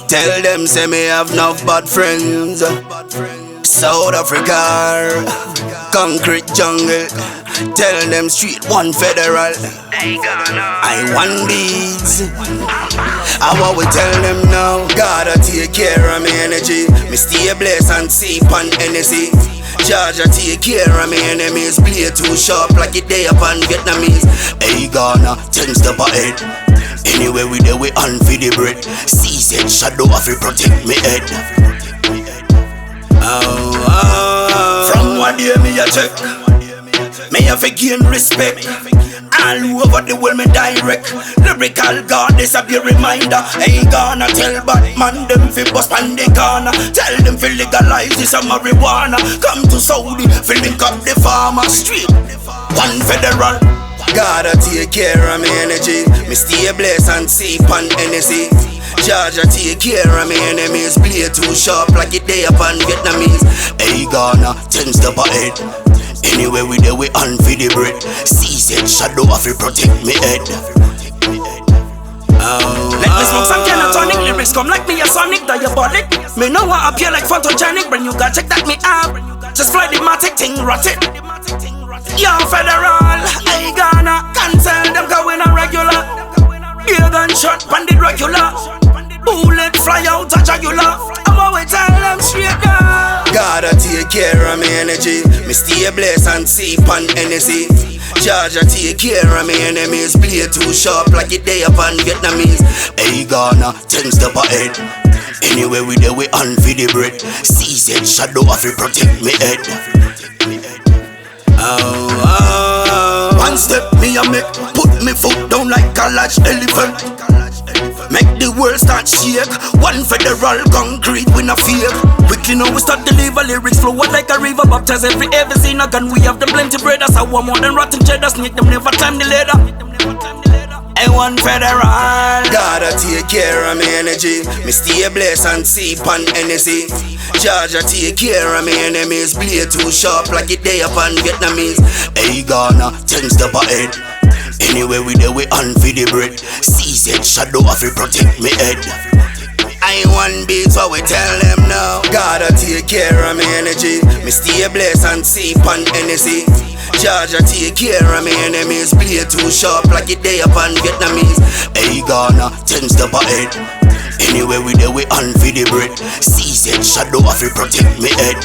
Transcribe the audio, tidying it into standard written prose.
Tell them say me have enough bad friends. South Africa, concrete jungle. Tell them street one federal. I want beads. I what we tell them now. Gotta take care of me energy. Me stay blessed and safe on NSC. Georgia take care of me enemies. Play too sharp like it day upon Vietnamese. Hey Ghana, 10 step ahead. Anyway we there we on for the bread. Season shadow of it protect me head. From one day me a check. Me have to gain respect. All over the world me direct. Lyrical goddess a be reminder. Ain't gonna tell bad man them fi bust on the corner. Tell them fi legalize this a marijuana. Come to Saudi fi link up the farmer street. One federal. Gotta take care of me energy. Me stay blessed and safe on NSC. Georgia take care of me enemies. Play too sharp like it day upon Vietnamese. Hey Ghana, 10 step ahead. Anyway we there we on for the bread. Season shadow of it protect me head. Let me smoke some canatonic. Lyrics come like me a sonic diabolic. Me know I appear like photogenic. Brand new got check that me out. Just fly the matic thing rot it. Yo federal, hey Ghana. Can't tell them going on regular. Ear gunshot pan the regular. Bullet fly out a jugular. I'm always tell them straight down. Gotta take care of me energy. Me stay blessed and safe on NSC. Georgia take care of me enemies. Play too sharp like it day upon Vietnamese. Hey Ghana, 10 step ahead. Anyway we there we on for the bread. Season shadow of it protect me head. One step me a make. Put me foot down like a large elephant. Make the world start shake. One federal concrete we no fake. Quickly now we start deliver lyrics flow like a river. Baptize every scene a gun. We have them plenty bread. That's how one more than rotten cheddar. Snake them never climb the ladder. And one federal. Gotta take care of me energy. Me stay blessed and safe on NSC. Georgia take care of me enemies. Play too sharp like it day upon Vietnamese. Hey Ghana, 10 step ahead. Anyway we there we on for the bread. Season shadow of it protect me head. I want beats what we tell them now. Gotta take care of me energy. Me stay blessed and safe on NSC. Georgia take care of me enemies. Play too sharp like it day upon Vietnamese. Hey Ghana, 10 step ahead. Anyway we there we on for the bread. Season shadow of it protect me head.